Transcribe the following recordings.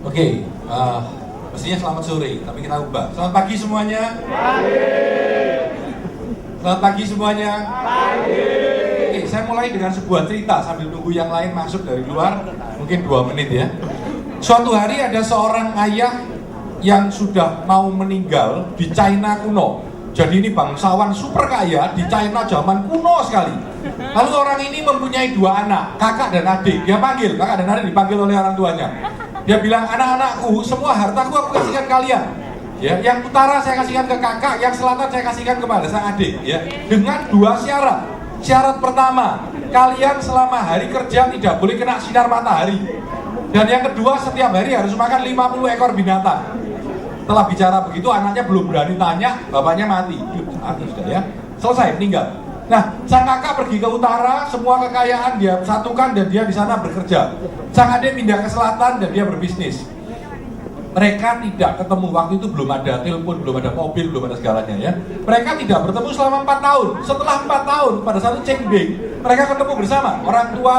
Oke, mestinya selamat sore, tapi kita ubah. Selamat pagi semuanya. Selamat pagi semuanya. Oke, saya mulai dengan sebuah cerita sambil nunggu yang lain masuk dari luar, mungkin 2 menit ya. Suatu hari ada seorang ayah yang sudah mau meninggal di China kuno. Jadi ini bangsawan super kaya di China zaman kuno sekali. Lalu orang ini mempunyai 2 anak, kakak dan adik. Dia panggil, kakak dan adik dipanggil oleh orang tuanya. Dia bilang, anak-anakku, semua hartaku aku kasihkan kalian. Ya, yang utara saya kasihkan ke kakak, yang selatan saya kasihkan kepada sang adik. Ya, dengan 2 syarat. Syarat pertama, kalian selama hari kerja tidak boleh kena sinar matahari. Dan yang kedua, setiap hari harus makan 50 ekor binatang. Setelah bicara begitu, anaknya belum berani tanya, bapaknya mati. Mati sudah ya, selesai, meninggal. Nah, sang kakak pergi ke utara, semua kekayaan dia satukan dan dia di sana bekerja. Sang adik pindah ke selatan dan dia berbisnis. Mereka tidak ketemu, waktu itu belum ada telepon, belum ada mobil, belum ada segalanya ya. Mereka tidak bertemu selama 4 tahun. Setelah 4 tahun, pada satu cengbing, mereka ketemu bersama. Orang tua,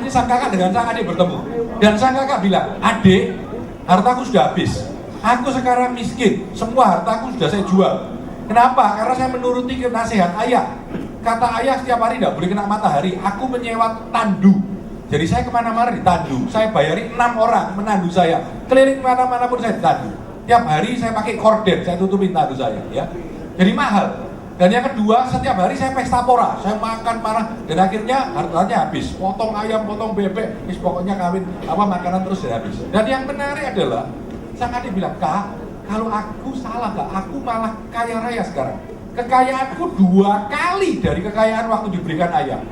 sang kakak dengan sang adik bertemu. Dan sang kakak bilang, adik, hartaku sudah habis. Aku sekarang miskin, semua hartaku sudah saya jual. Kenapa? Karena saya menuruti nasihat ayah. Kata ayah setiap hari tidak boleh kena matahari. Aku menyewa tandu. Jadi saya kemana-mana ditandu. Saya bayari 6 orang menandu saya. Keliling kemana-mana pun saya ditandu. Tiap hari saya pakai korden, saya tutupin tandu saya. Ya. Jadi mahal. Dan yang kedua, setiap hari saya pesta pora. Saya makan parah. Dan akhirnya hartanya habis. Potong ayam, potong bebek. Pokoknya kawin makanan terus sudah habis. Dan yang menarik adalah, sang adik bilang, Kak, kalau aku salah Kak, aku malah kaya raya sekarang. Kekayaanku 2 kali dari kekayaan waktu diberikan ayah.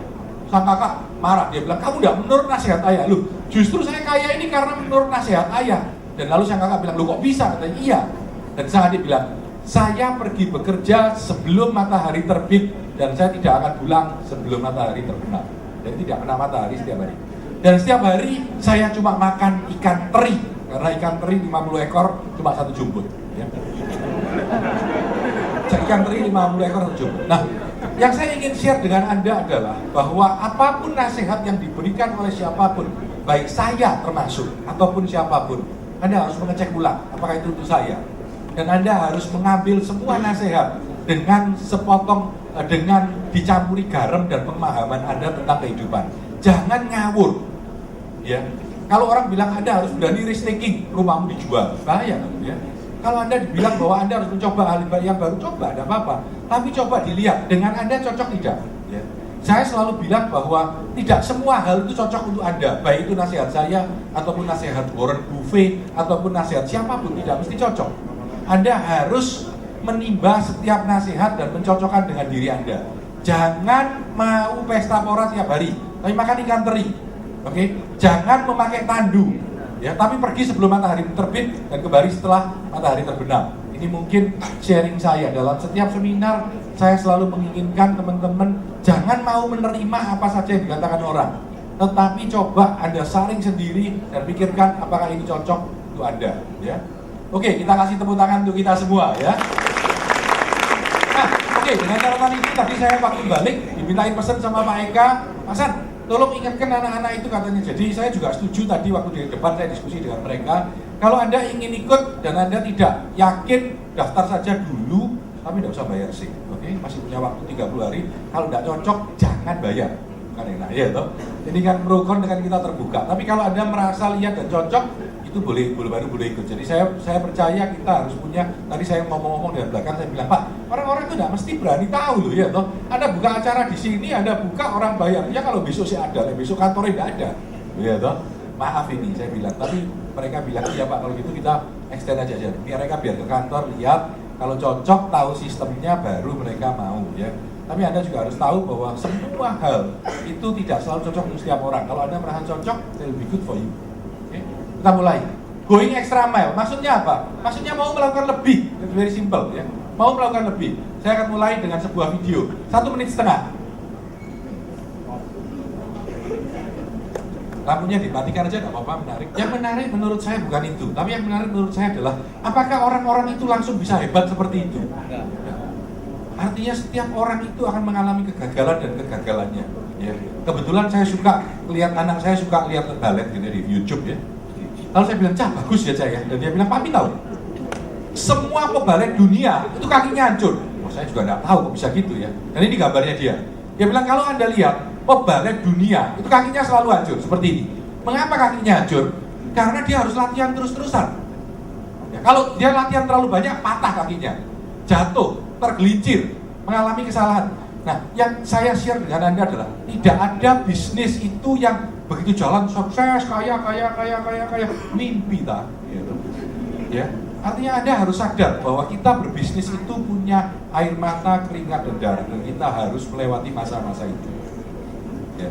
Sang kakak marah, dia bilang, kamu tidak menurut nasihat ayah. Loh, justru saya kaya ini karena menurut nasihat ayah. Dan lalu sang kakak bilang, loh kok bisa? Katanya, iya. Dan sang adik bilang, saya pergi bekerja sebelum matahari terbit dan saya tidak akan pulang sebelum matahari terbenam. Dan tidak kena matahari setiap hari. Dan setiap hari saya cuma makan ikan teri. Karena ikan teri 50 ekor cuma 1 jumput ya. Ikan teri 50 ekor 1 jumput. Nah, yang saya ingin share dengan Anda adalah bahwa apapun nasihat yang diberikan oleh siapapun, baik saya termasuk ataupun siapapun, Anda harus mengecek ulang apakah itu untuk saya. Dan Anda harus mengambil semua nasihat dengan sepotong, dengan dicampuri garam dan pemahaman Anda tentang kehidupan. Jangan ngawur ya. Kalau orang bilang Anda harus berani risk taking, rumahmu dijual, bahaya kan ya. Kalau Anda dibilang bahwa Anda harus mencoba hal yang baru, coba, tidak apa-apa. Tapi coba dilihat, dengan Anda cocok tidak ya. Saya selalu bilang bahwa tidak semua hal itu cocok untuk Anda. Baik itu nasihat saya, ataupun nasihat Warren Buffett, ataupun nasihat siapapun, tidak mesti cocok. Anda harus menimba setiap nasihat dan mencocokkan dengan diri Anda. Jangan mau pesta pora tiap hari, tapi makan ikan teri. Oke, jangan memakai tandu, ya, tapi pergi sebelum matahari terbit dan kembali setelah matahari terbenam. Ini mungkin sharing saya dalam setiap seminar. Saya selalu menginginkan teman-teman jangan mau menerima apa saja yang dikatakan orang, tetapi coba Anda saring sendiri dan pikirkan apakah ini cocok untuk Anda. Ya, oke, kita kasih tepuk tangan untuk kita semua, ya. Nah, oke, dengan catatan itu tadi saya waktu balik dimintain pesan sama Pak Eka, Hasan, tolong ingatkan anak-anak itu katanya. Jadi saya juga setuju tadi waktu di depan saya diskusi dengan mereka. Kalau Anda ingin ikut dan Anda tidak yakin, daftar saja dulu, tapi tidak usah bayar sih. Oke, masih punya waktu 30 hari. Kalau tidak cocok, jangan bayar. Kan enak ya toh. Jadi kan pro kon dengan kita terbuka. Tapi kalau Anda merasa lihat dan cocok, itu baru boleh ikut. Jadi saya percaya kita harus punya. Tadi saya ngomong-ngomong dari belakang, saya bilang, Pak, orang-orang itu tidak mesti berani tahu loh ya toh. Anda buka acara di sini, Anda buka orang bayar. Ya kalau besok sih ada, besok kantornya tidak ada. Ya toh. Maaf ini saya bilang, tapi mereka bilang, iya Pak, kalau gitu kita extend aja. Mereka biar ke kantor lihat, kalau cocok tahu sistemnya baru mereka mau ya. Tapi Anda juga harus tahu bahwa semua hal itu tidak selalu cocok untuk setiap orang. Kalau Anda merasa cocok, it will be good for you. Okay? Kita mulai. Going extra mile, maksudnya apa? Maksudnya mau melakukan lebih. It's very simple ya. Mau melakukan lebih. Saya akan mulai dengan sebuah video 1,5 menit. Lampunya dimatikan aja, nggak apa-apa, menarik. Yang menarik menurut saya bukan itu, tapi yang menarik menurut saya adalah apakah orang-orang itu langsung bisa hebat seperti itu? Ya. Artinya setiap orang itu akan mengalami kegagalan dan kegagalannya. Ya. Kebetulan saya suka lihat anak saya suka lihat balet gitu di YouTube ya. Lalu saya bilang, Cah bagus ya Cah ya. Dan dia bilang, Papi tahu, semua pebalek dunia itu kakinya hancur. Oh, saya juga nggak tahu kok bisa gitu ya. Dan ini gambarnya dia. Dia bilang, kalau Anda lihat pebalek dunia itu kakinya selalu hancur seperti ini. Mengapa kakinya hancur? Karena dia harus latihan terus-terusan. Ya, kalau dia latihan terlalu banyak, patah kakinya, jatuh, tergelincir, mengalami kesalahan. Nah, yang saya share dengan Anda adalah tidak ada bisnis itu yang begitu jalan sukses, kaya, mimpi tak? Gitu. Ya, artinya Anda harus sadar bahwa kita berbisnis itu punya air mata, keringat, dan darah, dan kita harus melewati masa-masa itu. Ya.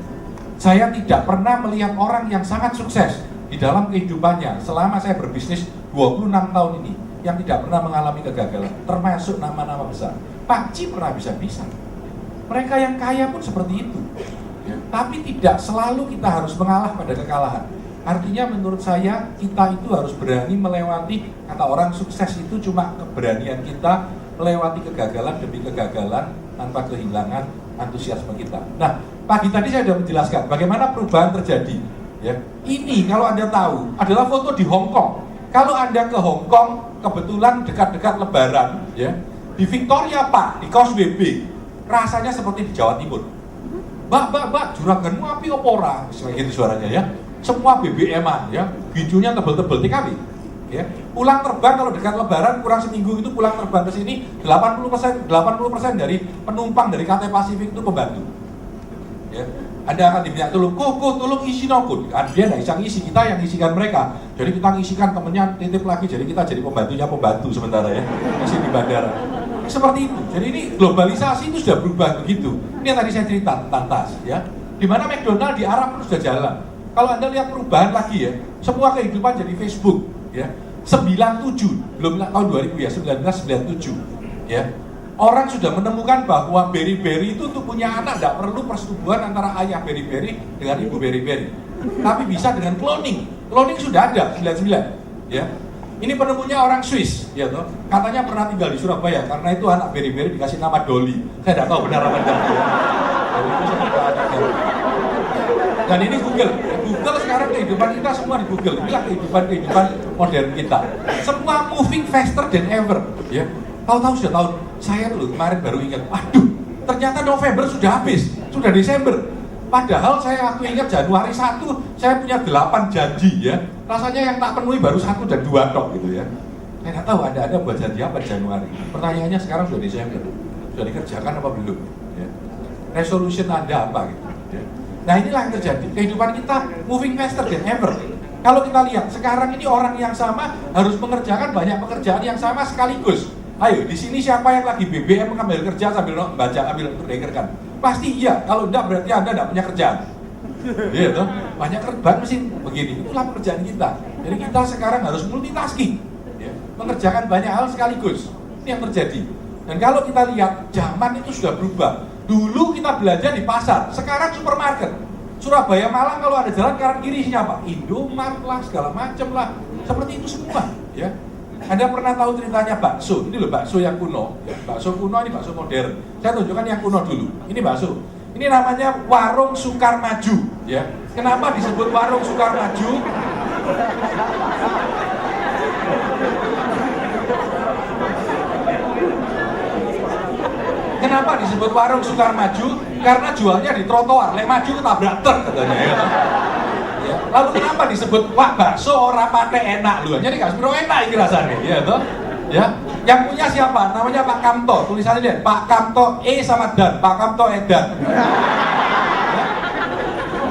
Saya tidak pernah melihat orang yang sangat sukses di dalam kehidupannya selama saya berbisnis 26 tahun ini yang tidak pernah mengalami kegagalan, termasuk nama-nama besar. Pak Ci pernah bisa-bisa. Mereka yang kaya pun seperti itu. Ya. Tapi tidak selalu kita harus mengalah pada kekalahan. Artinya menurut saya kita itu harus berani melewati, kata orang sukses itu cuma keberanian kita melewati kegagalan demi kegagalan tanpa kehilangan antusiasme kita. Nah, pagi tadi saya sudah menjelaskan bagaimana perubahan terjadi. Ya, ini kalau Anda tahu adalah foto di Hong Kong. Kalau Anda ke Hong Kong kebetulan dekat-dekat Lebaran, ya, di Victoria Park, di Causeway Bay, rasanya seperti di Jawa Timur. Mbak, juraganmu api opora, gitu suaranya ya. Semua BBM-an ya, bijunya tebel-tebel TKW. Ya, pulang terbang kalau dekat Lebaran kurang seminggu itu pulang terbang ke sini 80% dari penumpang dari KT Pasifik itu pembantu. Ya. Anda akan diminta tolong, tolong isi nokun. Dia nggak bisa ngisi, kita yang ngisikan mereka. Jadi kita ngisikan temennya titip lagi, jadi kita jadi pembantu sementara ya, masih di bandara. Seperti itu. Jadi ini globalisasi itu sudah berubah begitu. Ini yang tadi saya cerita tentang tas, ya. Di mana McDonald di Arab pun sudah jalan. Kalau Anda lihat perubahan lagi ya, semua kehidupan jadi Facebook, ya. 97, belum tahun 2000 ya, 1997, ya. Orang sudah menemukan bahwa beri-beri itu untuk punya anak tidak perlu persetubuhan antara ayah beri-beri dengan ibu beri-beri, tapi bisa dengan cloning. Cloning sudah ada 99, ya. Ini penemunya orang Swiss, ya toh. Katanya pernah tinggal di Surabaya karena itu anak beri-beri dikasih nama Dolly. Saya tidak tahu benar apa tidak. Dan ini Google. Google sekarang kehidupan kita semua di Google. Inilah kehidupan modern kita. Semua moving faster than ever, ya. Tahu-tahu sudah tahun, saya tuh kemarin baru ingat, aduh, ternyata November sudah habis, sudah Desember. Padahal saya waktu ingat Januari 1, saya punya 8 janji ya. Rasanya yang tak penuhi baru 1 dan 2 tok gitu ya. Saya nggak tahu ada buat janji apa di Januari. Pertanyaannya sekarang sudah Desember, sudah dikerjakan apa belum? Ya. Resolution Anda apa gitu? Ya. Nah inilah yang terjadi, kehidupan kita moving faster than ever. Kalau kita lihat, sekarang ini orang yang sama harus mengerjakan banyak pekerjaan yang sama sekaligus. Ayo, di sini siapa yang lagi BBM mengambil kerja sambil baca, ambil untuk dengarkan? Pasti iya, kalau enggak berarti Anda enggak punya kerjaan. Iya toh, banyak kerjaan mesin begini, itulah pekerjaan kita. Jadi kita sekarang harus multitasking, ya, mengerjakan banyak hal sekaligus. Ini yang terjadi. Dan kalau kita lihat, zaman itu sudah berubah. Dulu kita belanja di pasar, sekarang supermarket. Surabaya Malang kalau ada jalan kanan kiri isinya apa? Indomart lah, segala macam lah. Seperti itu semua, ya. Anda pernah tahu ceritanya bakso? Ini loh bakso yang kuno, ya. Bakso kuno ini bakso modern. Saya tunjukkan yang kuno dulu. Ini bakso. Ini namanya Warung Sukar Maju, ya. Kenapa disebut Warung Sukar Maju? Kenapa disebut Warung Sukar Maju? Karena jualnya di trotoar, lek maju tabrak truk katanya ya. Ya. Lalu kenapa disebut wah bakso ora pakai enak lu? Jadi gak sepiro enak iki rasane, ya toh? Ya. Yang punya siapa? Namanya Pak Kamto. Tulisannya dia Pak Kamto sama Dan, Pak Kamto Edan. Ya.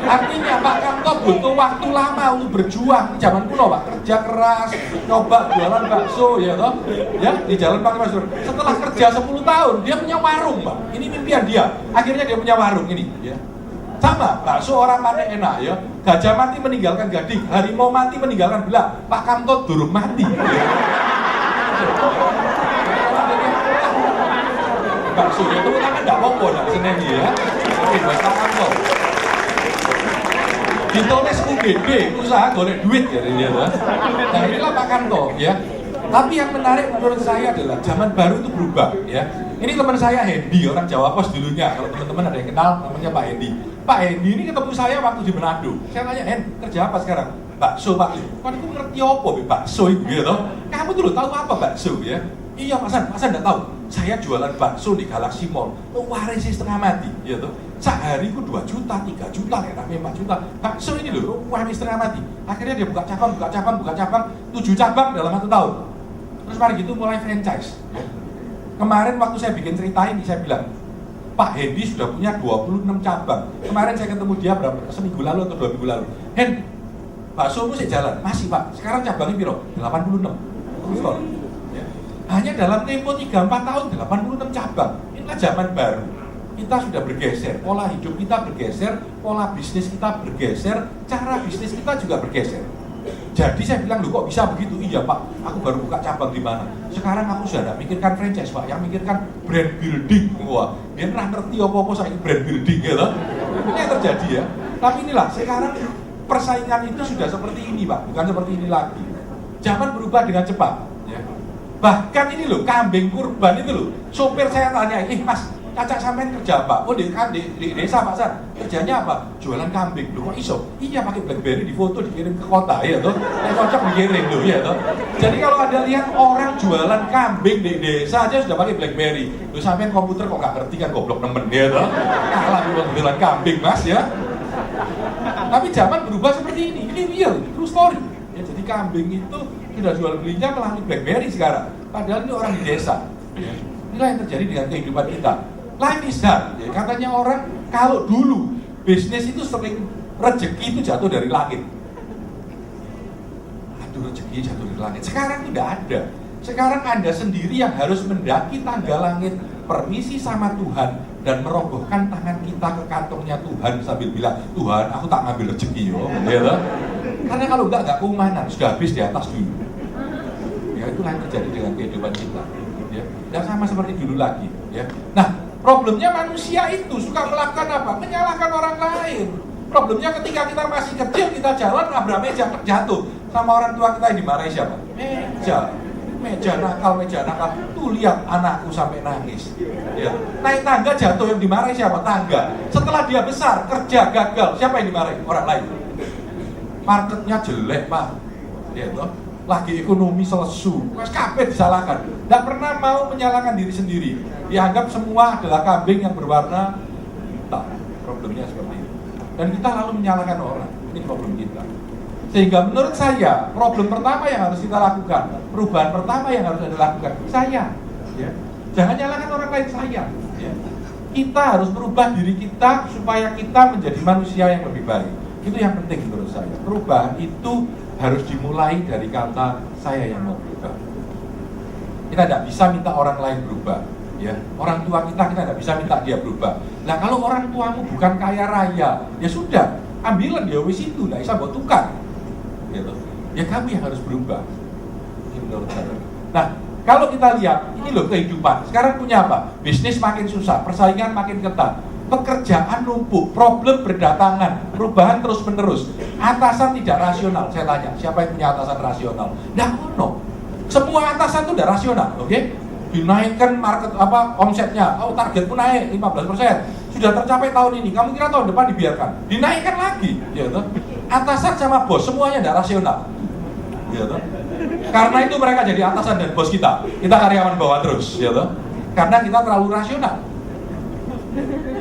Artinya Pak Kamto butuh waktu lama untuk berjuang di zaman kuno, Pak. Kerja keras, coba jualan bakso, ya toh? Ya, di Jalan Pak Mas. Setelah kerja 10 tahun, dia punya warung, Pak. Ini impian dia. Akhirnya dia punya warung ini, ya. Sama, bakso orang pakai enak ya. Gajah mati meninggalkan gading, harimau mati meninggalkan belang. Pak Kamto durung mati. Bakso ya itu tangan enggak apa-apa nek seneni ya. Oke, buat Pak Kamto. Ditulis UGD, usaha golek duit ya dia. Nah, inilah Pak Kamto ya. Tapi yang menarik menurut saya adalah zaman baru itu berubah ya. Ini teman saya Hendy, orang Jawa Pos dulunya. Kalau teman-teman ada yang kenal namanya Pak Hendy. Pak Hendy ini ketemu saya waktu di Manado. Saya tanya, Hen, kerja apa sekarang? bakso Pak. Kan aku ngerti apa bakso itu gitu. Kamu tuh tahu apa bakso ya? Iya Pak San enggak tahu. Saya jualan bakso di Galaxy Mall. Waris setengah mati, gitu. Sehari ku 2 juta, 3 juta, kayak 4 juta. Bakso ini loh, waris setengah mati. Akhirnya dia buka cabang, 7 cabang dalam 1 tahun. Terus mari gitu mulai franchise. Ya. Kemarin waktu saya bikin cerita ini, saya bilang, Pak Hendy sudah punya 26 cabang. Kemarin saya ketemu dia seminggu lalu atau 2 minggu lalu. Hen, bakso mu sih jalan? Masih Pak, sekarang cabangnya piro? 86. Terus kok? Ya. Hanya dalam tempo 3-4 tahun, 86 cabang. Inilah zaman baru. Kita sudah bergeser, pola hidup kita bergeser, pola bisnis kita bergeser, cara bisnis kita juga bergeser. Jadi saya bilang, loh kok bisa begitu? Iya Pak, aku baru buka cabang di mana. Sekarang aku sudah tidak mikirkan franchise Pak, yang mikirkan brand building. Wah, dia pernah ngerti apa-apa saya brand building gitu. Ini yang terjadi ya. Tapi inilah, sekarang persaingan itu sudah seperti ini Pak, bukan seperti ini lagi. Zaman berubah dengan cepat. Ya. Bahkan ini loh, kambing kurban itu loh. Sopir saya tanya, Mas, Cacak sampean kerja apa? Oh di desa Pak San. Kerjanya apa? Jualan kambing. Loh kok iso? Iya pakai BlackBerry, difoto dikirim ke kota ya toh. Yang cocok dikirim loh ya toh. Jadi kalau ada lihat orang jualan kambing di desa aja sudah pakai BlackBerry. Loh sampean komputer kok nggak ngerti kan goblok nemen ya toh. Kalah jualan kambing Mas ya. Tapi zaman berubah seperti ini. Ini real, true story. Ya, jadi kambing itu sudah jual belinya melalui BlackBerry sekarang. Padahal ini orang di desa. Ya. Inilah yang terjadi dengan kehidupan kita. Life is hard. Ya, katanya orang kalau dulu bisnis itu sering rezeki itu jatuh dari langit. Aduh rezeki jatuh dari langit. Sekarang tidak ada. Sekarang Anda sendiri yang harus mendaki tangga langit, permisi sama Tuhan dan merogohkan tangan kita ke kantongnya Tuhan sambil bilang, Tuhan aku tak ngambil rezeki yo. Ya, karena kalau enggak keumanan, sudah habis di atas dulu. Ya itulah yang terjadi dengan kehidupan kita. Ya, dan sama seperti dulu lagi. Ya. Nah. Problemnya manusia itu suka melakukan apa? Menyalahkan orang lain. Problemnya ketika kita masih kecil, kita jalan nabrak meja, jatuh. Sama orang tua kita yang dimarahi siapa? Meja nakal. Tuh lihat anakku sampai nangis. Ya. Naik tangga jatuh, yang dimarahi siapa? Tangga. Setelah dia besar, kerja gagal, siapa yang dimarahi? Orang lain. Marketnya jelek Pak. Ya, toh? Lagi ekonomi selesu, mas kabeh disalahkan. Tidak pernah mau menyalahkan diri sendiri. Dianggap semua adalah kambing yang berwarna hitam. Problemnya seperti itu. Dan kita lalu menyalahkan orang. Ini problem kita. Sehingga menurut saya, problem pertama yang harus kita lakukan, perubahan pertama yang harus Anda lakukan, saya. Ya. Jangan nyalahkan orang lain, saya. Ya. Kita harus merubah diri kita supaya kita menjadi manusia yang lebih baik. Itu yang penting menurut saya. Perubahan itu harus dimulai dari kata saya yang mau berubah. Kita tidak bisa minta orang lain berubah. Ya, orang tua kita tidak bisa minta dia berubah. Nah kalau orang tuamu bukan kaya raya, ya sudah, ambilan dia wis itu, tidak bisa buat tukar. Gitu. Ya kami yang harus berubah. Ini menurut saya. Nah kalau kita lihat, ini loh kehidupan. Sekarang punya apa? Bisnis makin susah, persaingan makin ketat. Pekerjaan numpuk, problem berdatangan, perubahan terus menerus. Atasan tidak rasional. Saya tanya, siapa yang punya atasan rasional? Nah, no. Semua atasan itu tidak rasional, oke? Okay? Dinaikkan market omsetnya, targetmu naik 15%. Sudah tercapai tahun ini, kamu kira tahun depan dibiarkan? Dinaikkan lagi, ya toh? Atasan sama bos semuanya tidak rasional, ya toh? Karena itu mereka jadi atasan dan bos kita karyawan bawah terus, ya toh? Karena kita terlalu rasional.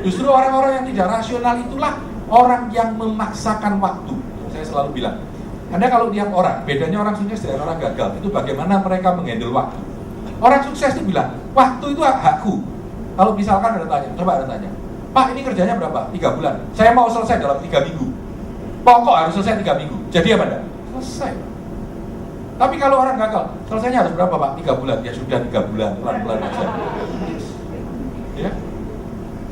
Justru orang-orang yang tidak rasional itulah orang yang memaksakan waktu. Saya selalu bilang, Anda kalau lihat orang, bedanya orang sukses dan orang gagal, itu bagaimana mereka menghandle waktu. Orang sukses itu bilang, waktu itu hakku. Kalau misalkan Anda tanya, coba Anda tanya, Pak ini kerjanya berapa? 3 bulan. Saya mau selesai dalam 3 minggu. Pokok harus selesai 3 minggu. Jadi apa Anda? Selesai. Tapi kalau orang gagal, selesainya harus berapa Pak? 3 bulan. Ya sudah 3 bulan, pelan-pelan aja. Ya.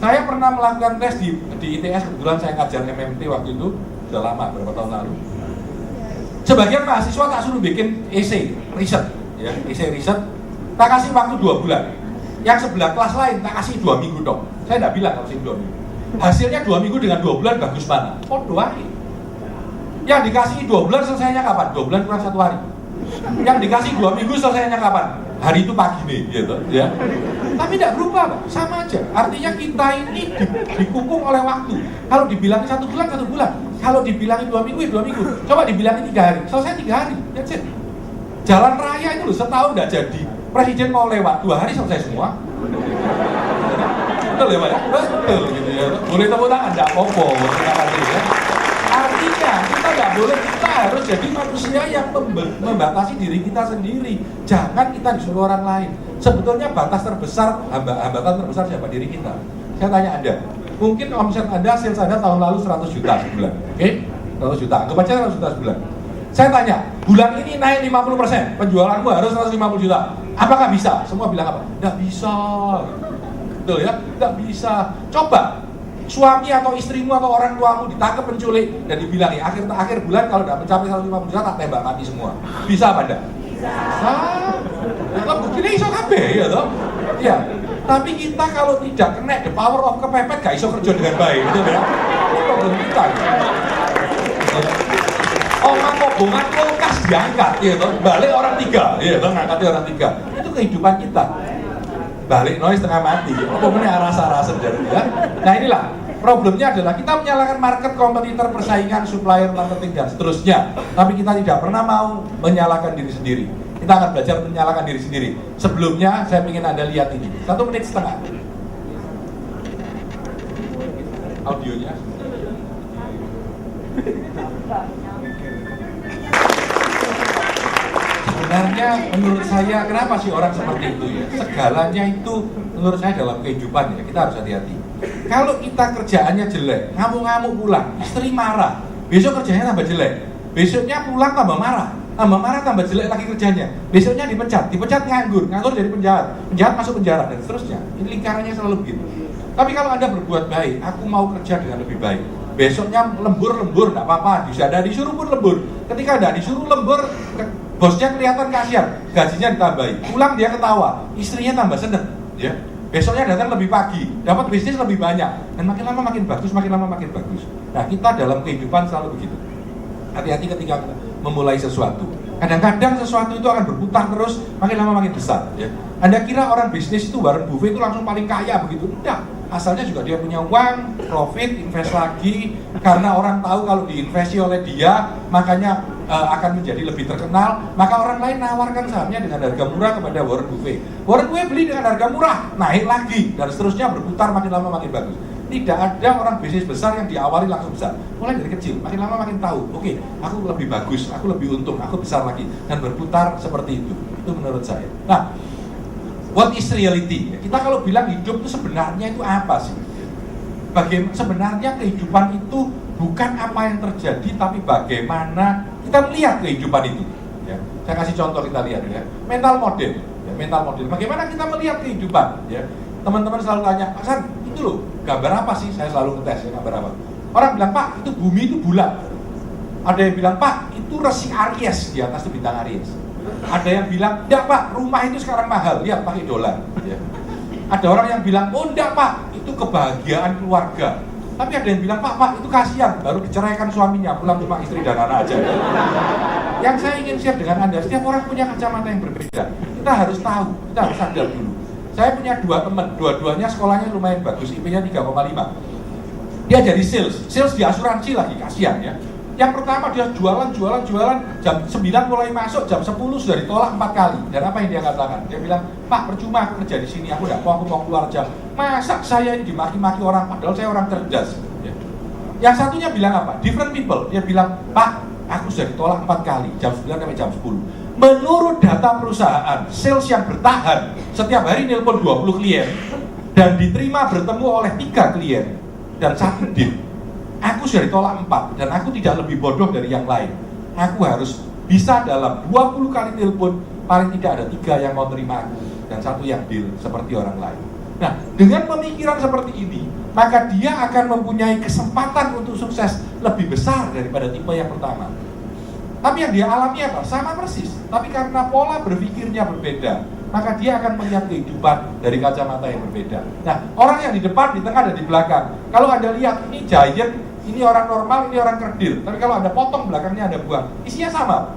Saya pernah melakukan tes di ITS, kebetulan saya ngajar MMT waktu itu, sudah lama, beberapa tahun lalu. Sebagian mahasiswa tak suruh bikin essay, riset, ya, essay riset, tak kasih waktu 2 bulan. Yang sebelah kelas lain tak kasih 2 minggu dong. Saya tidak bilang harus 2 minggu. Hasilnya 2 minggu dengan 2 bulan bagus mana? Oh doain. Yang dikasih 2 bulan selesainya kapan? 2 bulan kurang 1 hari. Yang dikasih 2 minggu selesainya kapan? Hari itu pagi nih, gitu, ya. Tapi tidak berubah, Pak. Sama aja. Artinya kita ini dikungkung oleh waktu. Kalau dibilangin 1 bulan, 1 bulan. Kalau dibilangin 2 minggu, ya 2 minggu. Coba dibilangin 3 hari, selesai 3 hari. That's it. Jalan raya itu loh, setahun nggak jadi. Presiden mau lewat, 2 hari selesai semua. Betul ya Pak? Betul gitu ya. Boleh tepuk tangan, nggak apa-apa. Terima kasih ya. Artinya kita nggak boleh, kita harus jadi manusia yang membatasi diri kita sendiri. Jangan kita disuruh orang lain. Sebetulnya batas terbesar, hambatan terbesar siapa? Diri kita. Saya tanya Anda, mungkin omset Anda, sales Anda tahun lalu 100 juta sebulan, oke? 100 juta, anggap aja 100 juta sebulan. Saya tanya, bulan ini naik 50%, penjualanmu harus 150 juta. Apakah bisa? Semua bilang apa? Nggak bisa. Betul ya? Nggak bisa. Coba suami atau istrimu atau orang tuamu ditangkap penculik dan dibilangi akhir bulan kalau nggak mencapai 150 juta tak tembak mati semua. Bisa apa enggak? Bisa. Kalau buktinya iso kabeh ya toh? Ya. Tapi kita kalau tidak kena the power of kepepet gak iso kerja dengan baik, betul ya? Ini problem kita. Ngomong kulkas diangkat, ya toh? Balik orang 3, ya toh? Ngangkatnya orang 3. Itu kehidupan kita. Balik noise setengah mati, apa bener rasa-rasa jadi ya. Nah inilah problemnya adalah kita menyalahkan market, kompetitor, persaingan, supplier, marketing dan seterusnya. Tapi kita tidak pernah mau menyalahkan diri sendiri. Kita akan belajar menyalahkan diri sendiri. Sebelumnya saya ingin Anda lihat ini 1 menit setengah audionya. Sebenarnya menurut saya kenapa sih orang seperti itu ya? Segalanya itu menurut saya dalam kehidupan ya, kita harus hati-hati. Kalau kita kerjaannya jelek, ngamuk-ngamuk pulang, istri marah, besok kerjanya tambah jelek, besoknya pulang tambah marah tambah jelek lagi kerjanya, besoknya dipecat nganggur jadi penjahat masuk penjara dan seterusnya. Ini lingkarannya selalu begitu. Tapi kalau Anda berbuat baik, aku mau kerja dengan lebih baik, besoknya lembur nggak apa-apa, disuruh pun lembur. Ketika ada disuruh lembur, bosnya kelihatan kasihan, gajinya ditambahi, pulang dia ketawa, istrinya tambah seneng, ya. Besoknya datang lebih pagi, dapat bisnis lebih banyak, dan makin lama makin bagus. Nah, kita dalam kehidupan selalu begitu. Hati-hati ketika memulai sesuatu. Kadang-kadang sesuatu itu akan berputar terus, makin lama makin besar. Ya. Anda kira orang bisnis itu Warren Buffett itu langsung paling kaya begitu? Tidak. Asalnya juga dia punya uang, profit, invest lagi, karena orang tahu kalau diinvesti oleh dia, makanya akan menjadi lebih terkenal, maka orang lain nawarkan sahamnya dengan harga murah kepada Warren Buffett. Warren Buffett beli dengan harga murah, naik lagi, dan seterusnya berputar makin lama makin bagus. Tidak ada orang bisnis besar yang diawali langsung besar. Mulai dari kecil, makin lama makin tahu, oke, aku lebih bagus, aku lebih untung, aku besar lagi, dan berputar seperti itu. Itu menurut saya. Nah, what is reality? Kita kalau bilang hidup itu sebenarnya itu apa sih? Bagaimana sebenarnya kehidupan itu bukan apa yang terjadi, tapi bagaimana kita melihat kehidupan itu. Ya. Saya kasih contoh, kita lihat ya. Mental model. Bagaimana kita melihat kehidupan? Ya. Teman-teman selalu tanya, Pak San, itu loh, gambar apa sih? Saya selalu ngetes ya, gambar apa? Orang bilang, Pak, itu bumi itu bulat. Ada yang bilang, Pak, itu resi Aries, di atas itu bintang Aries. Ada yang bilang, enggak Pak, rumah itu sekarang mahal, lihat pakai dolar. Ya. Ada orang yang bilang, oh enggak Pak, itu kebahagiaan keluarga. Tapi ada yang bilang, Pak, itu kasihan, baru diceraikan suaminya, pulang cuma istri dan anak aja. Yang saya ingin share dengan Anda, setiap orang punya kacamata yang berbeda. Kita harus tahu, kita harus sadar dulu. Saya punya 2 teman, dua-duanya sekolahnya lumayan bagus, IP-nya 3,5. Dia jadi sales di asuransi lagi, kasihan ya. Yang pertama dia jualan, jam 9 mulai masuk, jam 10 sudah ditolak 4 kali. Dan apa yang dia katakan? Dia bilang, Pak, percuma aku kerja di sini, aku mau keluar jam. Masa saya ini dimaki-maki orang, padahal saya orang cerdas. Ya. Yang satunya bilang apa? Different people. Dia bilang, Pak, aku sudah ditolak 4 kali, jam 9 sampai jam 10. Menurut data perusahaan, sales yang bertahan setiap hari nelpon 20 klien dan diterima bertemu oleh 3 klien dan 1 deal. Aku sudah ditolak 4 dan aku tidak lebih bodoh dari yang lain. Aku harus bisa dalam 20 kali nelpon paling tidak ada 3 yang mau terima aku dan 1 yang deal seperti orang lain. Nah, dengan pemikiran seperti ini, maka dia akan mempunyai kesempatan untuk sukses lebih besar daripada tipe yang pertama. Tapi yang dia alami apa? Sama persis. Tapi karena pola berpikirnya berbeda, maka dia akan melihat kehidupan dari kacamata yang berbeda. Nah, orang yang di depan, di tengah, dan di belakang. Kalau Anda lihat, ini giant, ini orang normal, ini orang kerdil. Tapi kalau Anda potong, belakangnya Anda buang. Isinya sama.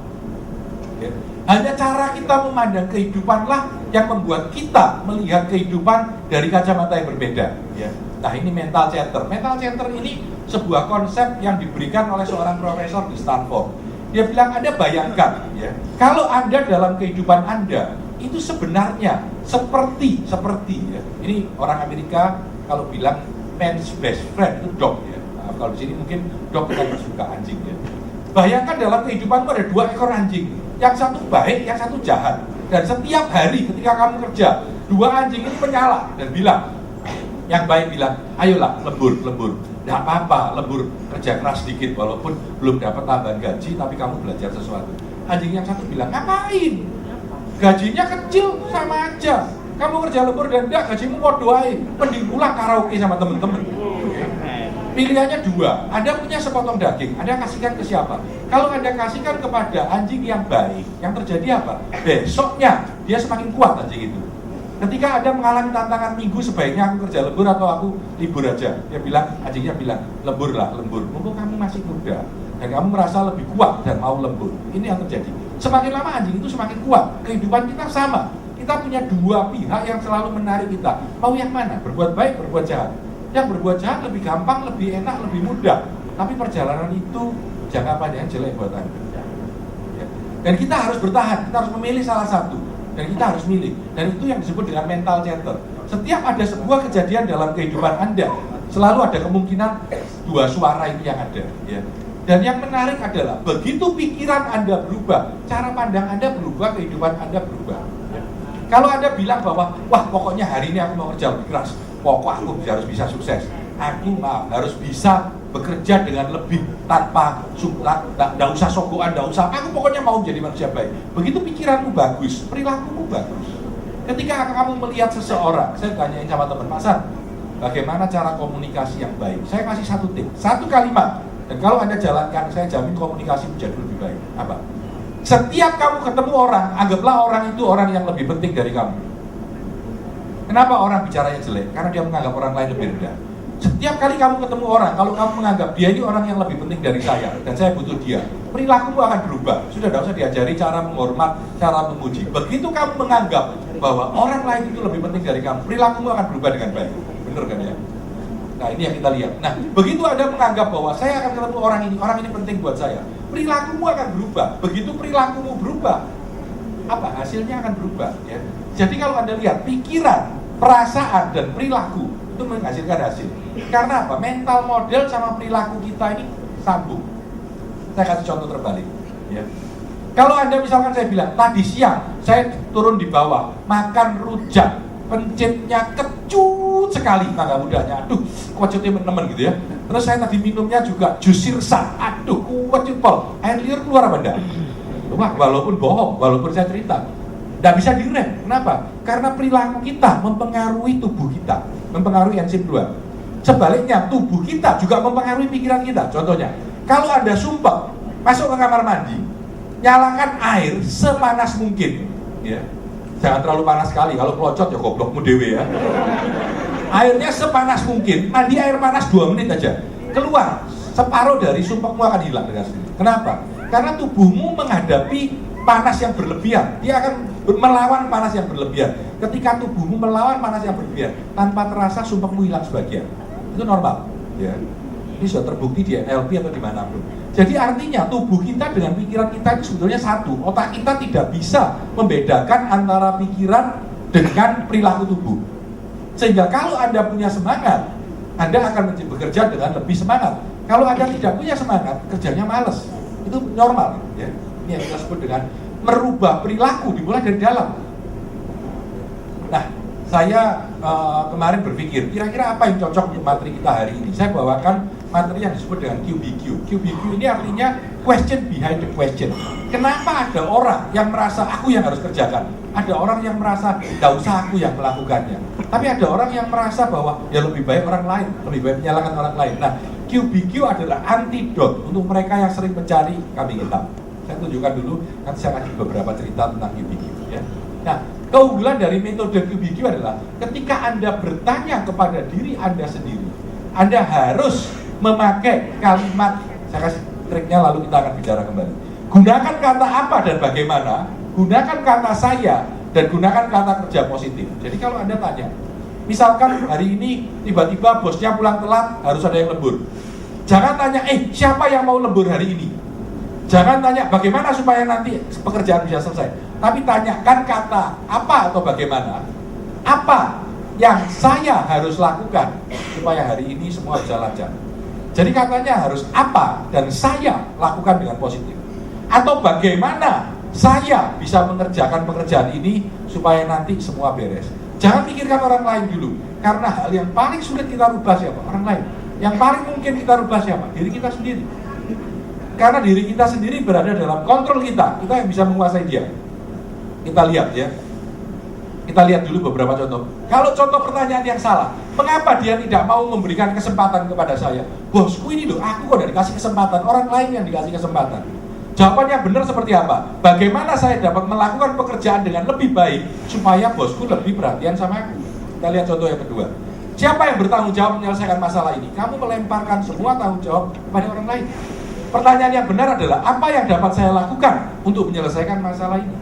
Ya. Hanya cara kita memandang kehidupanlah yang membuat kita melihat kehidupan dari kacamata yang berbeda. Ya. Nah, ini mental center. Mental center ini sebuah konsep yang diberikan oleh seorang profesor di Stanford. Dia bilang, Anda bayangkan ya, kalau Anda dalam kehidupan Anda itu sebenarnya seperti ya. Ini orang Amerika kalau bilang man's best friend itu dog ya. Nah, kalau di sini mungkin dog kan suka anjing ya. Bayangkan dalam kehidupanmu ada 2 ekor anjing, yang satu baik, yang satu jahat. Dan setiap hari ketika kamu kerja, 2 anjing ini menyala dan bilang, yang baik bilang, ayolah lembur, tidak apa-apa, lembur kerja keras sedikit walaupun belum dapat tambahan gaji, tapi kamu belajar sesuatu. Anjing yang satu bilang, ngapain? Gajinya kecil sama aja. Kamu kerja lembur dan enggak, gajimu mau doain, mending pulang karaoke sama temen-temen. Pilihannya 2, Anda punya sepotong daging, Anda kasihkan ke siapa? Kalau Anda kasihkan kepada anjing yang baik, yang terjadi apa? Besoknya dia semakin kuat anjing itu. Ketika Anda mengalami tantangan minggu, sebaiknya aku kerja lembur atau aku libur aja. Anjingnya bilang, lembur. Mumpung kamu masih muda dan kamu merasa lebih kuat dan mau lembur. Ini yang terjadi. Semakin lama anjing itu semakin kuat. Kehidupan kita sama. Kita punya 2 pihak yang selalu menarik kita. Mau yang mana? Berbuat baik, berbuat jahat. Yang berbuat jahat lebih gampang, lebih enak, lebih mudah. Tapi perjalanan itu jangka panjangnya jelek buat Anda. Ya. Dan kita harus bertahan, kita harus memilih salah satu. Dan kita harus milih. Dan itu yang disebut dengan mental chatter. Setiap ada sebuah kejadian dalam kehidupan Anda, selalu ada kemungkinan 2 suara itu yang ada. Ya. Dan yang menarik adalah, begitu pikiran Anda berubah, cara pandang Anda berubah, kehidupan Anda berubah. Ya. Kalau Anda bilang bahwa, wah pokoknya hari ini aku mau kerja lebih keras, aku harus bisa sukses. Aku harus bisa bekerja dengan lebih tanpa tidak usah sogokan, tidak usah. Aku pokoknya mau menjadi manusia baik. Begitu pikiranmu bagus, perilakumu bagus. Ketika kamu melihat seseorang, saya tanyain sama teman, Pak San, bagaimana cara komunikasi yang baik? Saya kasih 1 tip, 1 kalimat. Dan kalau Anda jalankan, saya jamin komunikasi menjadi lebih baik. Apa? Setiap kamu ketemu orang, anggaplah orang itu orang yang lebih penting dari kamu. Kenapa orang bicaranya jelek? Karena dia menganggap orang lain lebih rendah. Setiap kali kamu ketemu orang, kalau kamu menganggap dia ini orang yang lebih penting dari saya, dan saya butuh dia, perilakumu akan berubah. Sudah tidak usah diajari cara menghormat, cara memuji. Begitu kamu menganggap bahwa orang lain itu lebih penting dari kamu, perilakumu akan berubah dengan baik. Benar kan ya? Nah ini yang kita lihat. Nah begitu Anda menganggap bahwa saya akan ketemu orang ini penting buat saya, perilakumu akan berubah. Begitu perilakumu berubah, apa hasilnya akan berubah ya. Jadi kalau Anda lihat pikiran, perasaan dan perilaku itu menghasilkan hasil. Karena apa? Mental model sama perilaku kita ini sambung. Saya kasih contoh terbalik ya. Kalau Anda misalkan saya bilang, tadi siang saya turun di bawah makan rujak, pencitnya kecut sekali, tangga mudanya, aduh kecutnya temen gitu ya. Terus saya tadi minumnya juga jus sirsa, aduh kecut pol, air liur keluar apa enggak? Wah, walaupun bohong, walaupun saya cerita, tidak bisa direm. Kenapa? Karena perilaku kita mempengaruhi tubuh kita, mempengaruhi enzim 2. Sebaliknya, tubuh kita juga mempengaruhi pikiran kita. Contohnya, kalau Anda sumpah masuk ke kamar mandi, nyalakan air sepanas mungkin, ya. Jangan terlalu panas sekali, kalau pelocot ya goblokmu dewe ya. Airnya sepanas mungkin, mandi air panas 2 menit aja, keluar, separuh dari sumpahmu akan hilang dengan sendiri. Kenapa? Karena tubuhmu menghadapi panas yang berlebihan, dia akan melawan panas yang berlebihan. Ketika tubuhmu melawan panas yang berlebihan, tanpa terasa sumpahmu hilang sebagian. Itu normal, ya. Ini sudah terbukti di NLP atau dimanapun. Jadi artinya tubuh kita dengan pikiran kita itu sebetulnya satu. Otak kita tidak bisa membedakan antara pikiran dengan perilaku tubuh. Sehingga kalau Anda punya semangat, Anda akan bekerja dengan lebih semangat. Kalau Anda tidak punya semangat, kerjanya malas. Itu normal, ya. Ini yang kita sebut dengan merubah perilaku dimulai dari dalam. Nah, saya kemarin berpikir, kira-kira apa yang cocok untuk materi kita hari ini? Saya bawakan materi yang disebut dengan QBQ. QBQ ini artinya question behind the question. Kenapa ada orang yang merasa aku yang harus kerjakan? Ada orang yang merasa tidak usah aku yang melakukannya. Tapi ada orang yang merasa bahwa ya lebih baik orang lain, lebih baik menyalahkan orang lain. Nah, QBQ adalah antidot untuk mereka yang sering mencari kambing hitam. Saya tunjukkan dulu, nanti saya kasih beberapa cerita tentang QBQ. Ya. Nah, keunggulan dari metode QBQ adalah ketika Anda bertanya kepada diri Anda sendiri, Anda harus memakai kalimat, saya kasih triknya lalu kita akan bicara kembali. Gunakan kata apa dan bagaimana, gunakan kata saya, dan gunakan kata kerja positif. Jadi kalau Anda tanya, misalkan hari ini tiba-tiba bosnya pulang telat, harus ada yang lembur. Jangan tanya, siapa yang mau lembur hari ini? Jangan tanya bagaimana supaya nanti pekerjaan bisa selesai. Tapi tanyakan kata apa atau bagaimana. Apa yang saya harus lakukan supaya hari ini semua bisa lancar. Jadi katanya harus apa dan saya lakukan dengan positif. Atau bagaimana saya bisa mengerjakan pekerjaan ini supaya nanti semua beres. Jangan pikirkan orang lain dulu. Karena hal yang paling sulit kita rubah siapa? Orang lain. Yang paling mungkin kita rubah siapa? Diri kita sendiri. Karena diri kita sendiri berada dalam kontrol kita. Kita yang bisa menguasai dia. Kita lihat ya. Kita lihat dulu beberapa contoh. Kalau contoh pertanyaan yang salah, mengapa dia tidak mau memberikan kesempatan kepada saya? Bosku ini loh, aku kok tidak dikasih kesempatan, orang lain yang dikasih kesempatan. Jawabannya benar seperti apa? Bagaimana saya dapat melakukan pekerjaan dengan lebih baik supaya bosku lebih perhatian sama aku? Kita lihat contoh yang kedua. Siapa yang bertanggung jawab menyelesaikan masalah ini? Kamu melemparkan semua tanggung jawab kepada orang lain. Pertanyaan yang benar adalah, apa yang dapat saya lakukan untuk menyelesaikan masalah ini?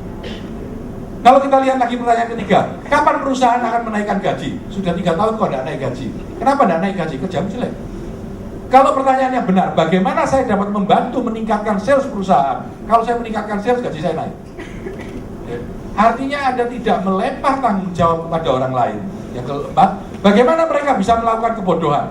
Kalau kita lihat lagi pertanyaan ketiga, kapan perusahaan akan menaikkan gaji? Sudah 3 tahun kok tidak naik gaji. Kenapa tidak naik gaji? Kerjamu jelek. Kalau pertanyaan yang benar, bagaimana saya dapat membantu meningkatkan sales perusahaan? Kalau saya meningkatkan sales, gaji saya naik. Artinya Anda tidak melempar tanggung jawab kepada orang lain. Yang keempat, bagaimana mereka bisa melakukan kebodohan?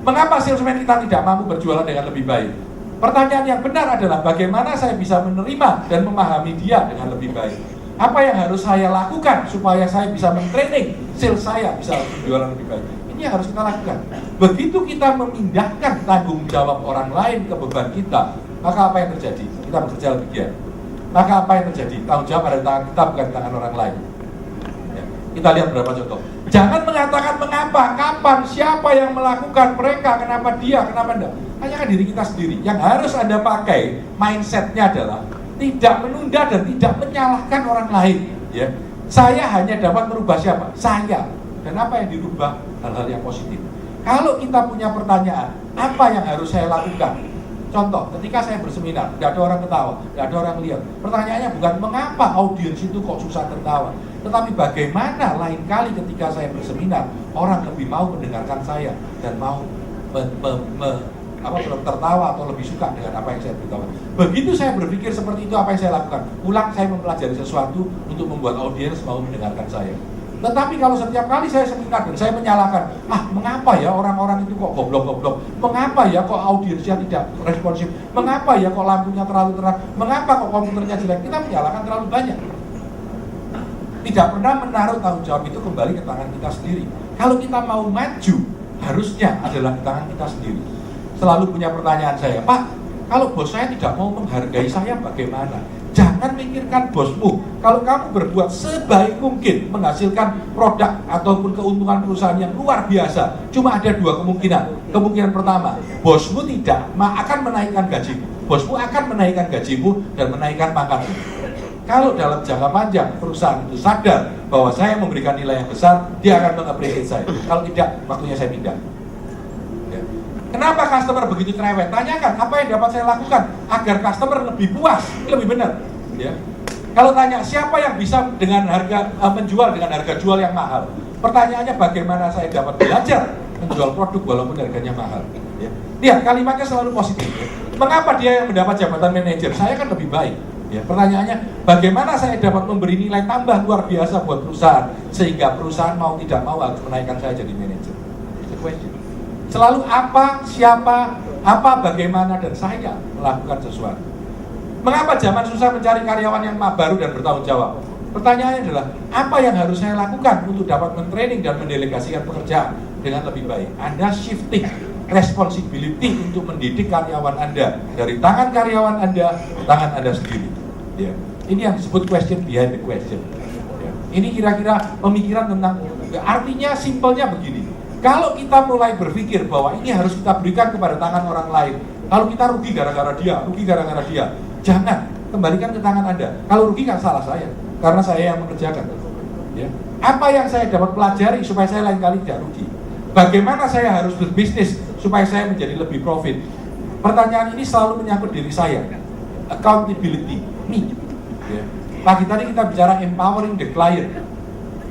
Mengapa salesman kita tidak mampu berjualan dengan lebih baik? Pertanyaan yang benar adalah bagaimana saya bisa menerima dan memahami dia dengan lebih baik? Apa yang harus saya lakukan supaya saya bisa men-training sales saya bisa berjualan lebih baik? Ini yang harus kita lakukan. Begitu kita memindahkan tanggung jawab orang lain ke beban kita, maka apa yang terjadi? Kita bekerja lebih giat. Maka apa yang terjadi? Tanggung jawab ada di tangan kita, bukan di tangan orang lain. Ya. Kita lihat beberapa contoh. Jangan mengatakan mengapa, kapan, siapa yang melakukan, mereka, kenapa dia, kenapa enggak. Tanyakan diri kita sendiri. Yang harus Anda pakai, mindsetnya adalah tidak menunda dan tidak menyalahkan orang lain. Ya. Saya hanya dapat merubah siapa? Saya. Dan apa yang dirubah? Hal-hal yang positif. Kalau kita punya pertanyaan, apa yang harus saya lakukan? Contoh, ketika saya berseminar, tidak ada orang ketawa, tidak ada orang lihat. Pertanyaannya bukan mengapa audiens itu kok susah tertawa, tetapi bagaimana lain kali ketika saya berseminar, orang lebih mau mendengarkan saya dan mau tertawa atau lebih suka dengan apa yang saya beritahu. Begitu saya berpikir seperti itu, apa yang saya lakukan? Pulang saya mempelajari sesuatu untuk membuat audiens mau mendengarkan saya. Tetapi kalau setiap kali saya seminar dan saya menyalahkan, mengapa ya orang-orang itu kok goblok-goblok? Mengapa ya kok audiensnya tidak responsif? Mengapa ya kok lampunya terlalu terang? Mengapa kok komputernya jelek? Kita menyalahkan terlalu banyak. Tidak pernah menaruh tanggung jawab itu kembali ke tangan kita sendiri. Kalau kita mau maju, harusnya adalah di tangan kita sendiri. Selalu punya pertanyaan saya, Pak, kalau bos saya tidak mau menghargai saya bagaimana? Jangan mikirkan bosmu. Kalau kamu berbuat sebaik mungkin menghasilkan produk ataupun keuntungan perusahaan yang luar biasa, cuma ada 2 kemungkinan. Kemungkinan pertama, bosmu tidak akan menaikkan gajimu. Bosmu akan menaikkan gajimu dan menaikkan pangkatmu. Kalau dalam jangka panjang perusahaan itu sadar bahwa saya memberikan nilai yang besar, dia akan mengapresiasi saya. Kalau tidak, waktunya saya pindah. Kenapa customer begitu cerewet? Tanyakan apa yang dapat saya lakukan agar customer lebih puas, lebih benar. Ya. Kalau tanya siapa yang bisa dengan harga menjual dengan harga jual yang mahal, pertanyaannya bagaimana saya dapat belajar menjual produk walaupun harganya mahal. Ya. Lihat kalimatnya selalu positif. Ya. Mengapa dia yang mendapat jabatan manajer? Saya kan lebih baik. Ya. Pertanyaannya bagaimana saya dapat memberi nilai tambah luar biasa buat perusahaan sehingga perusahaan mau tidak mau harus menaikkan saya jadi manajer. It's a question. Selalu apa, siapa, apa, bagaimana, dan saya melakukan sesuatu. Mengapa zaman susah mencari karyawan yang baru dan bertanggung jawab? Pertanyaannya adalah, apa yang harus saya lakukan untuk dapat men-training dan mendelegasikan pekerjaan dengan lebih baik? Anda shifting responsibility untuk mendidik karyawan Anda dari tangan karyawan Anda ke tangan Anda sendiri. Ya. Ini yang disebut question behind the question. Ya. Ini kira-kira pemikiran tentang, artinya simpelnya begini. Kalau kita mulai berpikir bahwa ini harus kita berikan kepada tangan orang lain, kalau kita rugi gara-gara dia, jangan, kembalikan ke tangan Anda. Kalau rugi kan salah saya, karena saya yang mengerjakan. Ya. Apa yang saya dapat pelajari supaya saya lain kali tidak rugi? Bagaimana saya harus berbisnis supaya saya menjadi lebih profit? Pertanyaan ini selalu menyangkut diri saya. Accountability, me. Ya. Pagi tadi kita bicara empowering the client.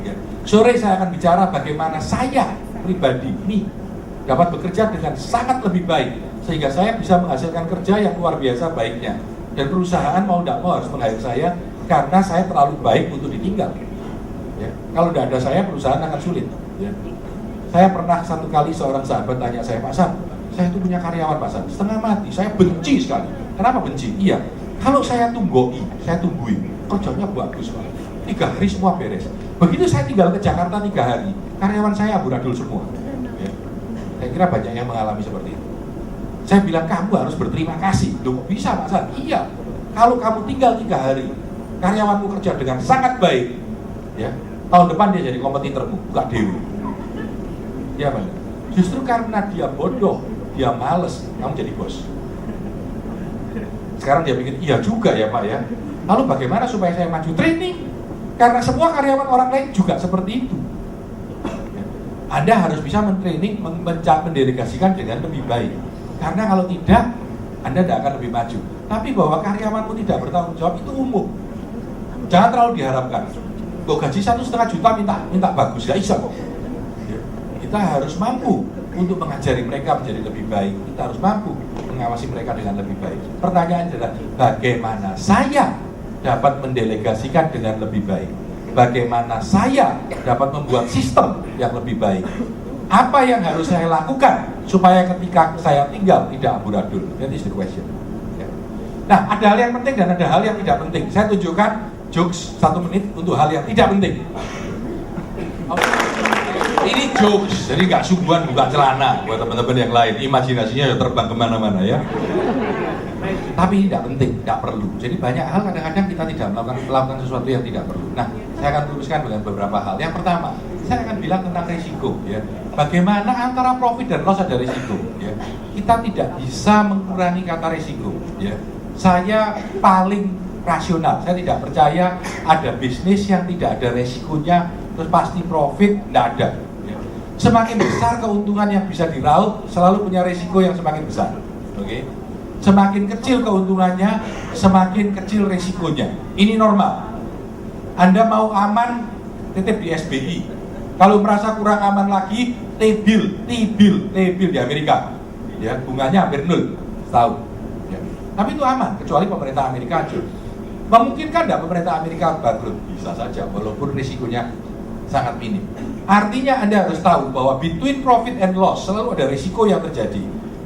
Ya. Sore saya akan bicara bagaimana saya pribadi, dapat bekerja dengan sangat lebih baik sehingga saya bisa menghasilkan kerja yang luar biasa baiknya, dan perusahaan mau tidak mau harus meng-hire saya karena saya terlalu baik untuk ditinggal. Ya. Kalau tidak ada saya, perusahaan akan sulit. Ya. Saya pernah satu kali seorang sahabat tanya saya, Pak San, saya itu punya karyawan Pak San, setengah mati, saya benci sekali. Kenapa benci? Iya, kalau saya tungguin, kerjanya bagus Pak, 3 hari semua beres. Begitu saya tinggal ke Jakarta 3 hari, karyawan saya amburadul semua. Ya. Saya kira banyak yang mengalami seperti itu. Saya bilang, kamu harus berterima kasih. Loh, bisa Pak San? Iya, kalau kamu tinggal 3 hari, karyawanmu kerja dengan sangat baik, ya, tahun depan dia jadi kompetitormu, buka dewi. Ya Pak, justru karena dia bodoh, dia males, kamu jadi bos. Sekarang dia pikir, iya juga ya Pak ya. Lalu bagaimana supaya saya maju? Training. Karena semua karyawan orang lain juga seperti itu. Anda harus bisa mentraining, mendelegasikan dengan lebih baik. Karena kalau tidak, Anda tidak akan lebih maju. Tapi bahwa karyawanmu tidak bertanggung jawab itu umum. Jangan terlalu diharapkan. Kok gaji 1,5 juta minta bagus, gak bisa kok. Kita harus mampu untuk mengajari mereka menjadi lebih baik. Kita harus mampu mengawasi mereka dengan lebih baik. Pertanyaan adalah, bagaimana saya dapat mendelegasikan dengan lebih baik? Bagaimana saya dapat membuat sistem yang lebih baik? Apa yang harus saya lakukan supaya ketika saya tinggal tidak amburadul? That is the question. Nah, ada hal yang penting dan ada hal yang tidak penting. Saya tunjukkan jokes 1 menit untuk hal yang tidak penting. Ini jokes, jadi nggak sungguhan buka celana buat teman-teman yang lain. Imajinasinya ya terbang kemana-mana ya. Tapi ini tidak penting, tidak perlu. Jadi banyak hal kadang-kadang kita tidak melakukan sesuatu yang tidak perlu. Nah, saya akan luruskan dengan beberapa hal. Yang pertama, saya akan bilang tentang risiko. Ya. Bagaimana antara profit dan loss ada risiko. Ya. Kita tidak bisa mengurangi kata risiko. Ya. Saya paling rasional. Saya tidak percaya ada bisnis yang tidak ada resikonya terus pasti profit, tidak ada. Ya. Semakin besar keuntungan yang bisa diraup, selalu punya resiko yang semakin besar. Oke? Semakin kecil keuntungannya, semakin kecil resikonya. Ini normal. Anda mau aman, titip di SBI. Kalau merasa kurang aman lagi, T-bill di Amerika. Ya, bunganya hampir 0 setahun. Ya. Tapi itu aman, kecuali pemerintah Amerika hancur. Memungkinkan tidak pemerintah Amerika bangkrut? Bisa saja, walaupun risikonya sangat minim. Artinya Anda harus tahu bahwa between profit and loss selalu ada risiko yang terjadi.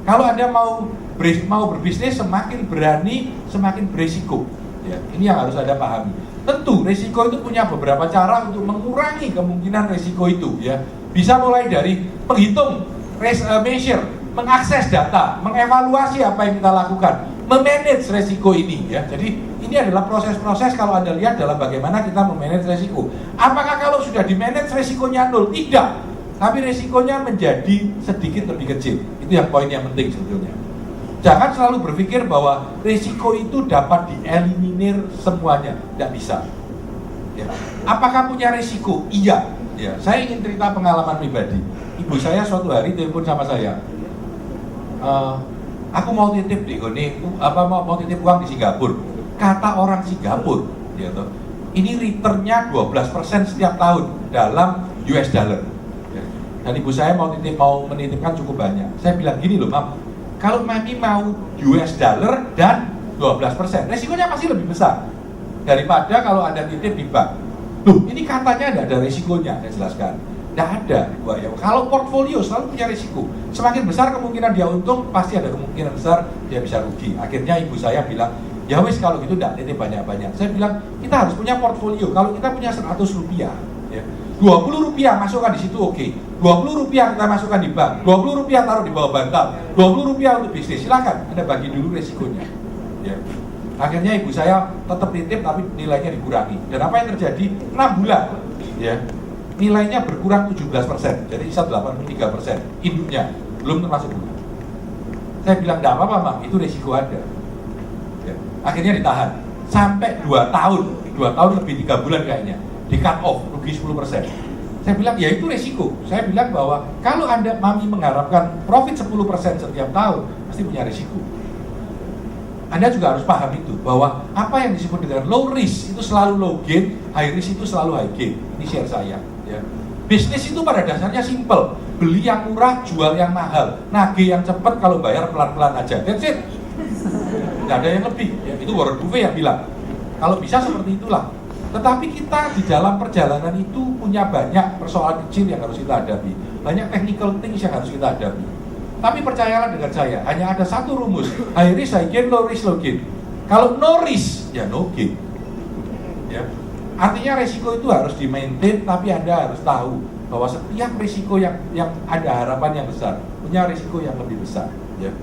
Kalau Anda mau berbisnis, semakin berani, semakin berisiko. Ya, ini yang harus Anda pahami. Tentu risiko itu punya beberapa cara untuk mengurangi kemungkinan risiko itu. Ya, bisa mulai dari menghitung, measure, mengakses data, mengevaluasi apa yang kita lakukan, memanage risiko ini. Ya, jadi ini adalah proses-proses kalau Anda lihat dalam bagaimana kita memanage risiko. Apakah kalau sudah di-manage risikonya 0? Tidak. Tapi risikonya menjadi sedikit lebih kecil. Itu yang poin yang penting sebetulnya. Jangan selalu berpikir bahwa risiko itu dapat dieliminir semuanya. Tidak bisa. Ya. Apakah punya risiko? Iya. Ya. Saya ingin cerita pengalaman pribadi. Ibu saya suatu hari telepon sama saya. Aku mau titip di mau titip uang di Singapura. Kata orang Singapura, gitu. Ini returnnya 12% setiap tahun dalam US dollar. Ya. Dan ibu saya mau menitipkan cukup banyak. Saya bilang gini loh, Mam, kalau Mami mau US dollar dan 12%, resikonya pasti lebih besar daripada kalau Anda titip di bank. Loh, ini katanya tidak ada resikonya, saya jelaskan. Tidak ada, ya. Kalau portfolio selalu punya risiko. Semakin besar kemungkinan dia untung, pasti ada kemungkinan besar dia bisa rugi. Akhirnya ibu saya bilang, ya wis kalau gitu tidak titip banyak-banyak. Saya bilang, kita harus punya portfolio. Kalau kita punya 100 rupiah, ya, 20 rupiah masukkan di situ, oke. 20 rupiah kita masukkan di bank, 20 rupiah taruh di bawah bantal, 20 rupiah untuk bisnis. Silakan, Anda bagi dulu resikonya. Ya. Akhirnya ibu saya tetap titip tapi nilainya dikurangi. Dan apa yang terjadi? 6 bulan, ya, nilainya berkurang 17%, jadi sisa 83% induknya, belum termasuk bunga. Saya bilang, tidak apa-apa, Mak, itu resiko Anda. Ya. Akhirnya ditahan sampai 2 tahun lebih 3 bulan kayaknya, di cut off, rugi 10%. Saya bilang, ya itu resiko. Saya bilang bahwa kalau Anda, Mami, mengharapkan profit 10% setiap tahun, pasti punya resiko. Anda juga harus paham itu, bahwa apa yang disebut dengan low risk itu selalu low gain, high risk itu selalu high gain. Ini share saya. Ya. Bisnis itu pada dasarnya simple. beli yang murah, jual yang mahal, nagih yang cepat, kalau bayar pelan-pelan aja. That's it. Nggak ada yang lebih. Ya, itu Warren Buffett yang bilang. Kalau bisa seperti itulah. Tetapi kita di dalam perjalanan itu punya banyak persoalan kecil yang harus kita hadapi, banyak technical things yang harus kita hadapi. Tapi percayalah dengan saya, hanya ada satu rumus: high risk, high gain, low risk, low gain. Kalau no risk, ya no gain. Ya. Artinya resiko itu harus di-maintain, tapi Anda harus tahu bahwa setiap risiko yang ada harapan yang besar, punya risiko yang lebih besar. Ya.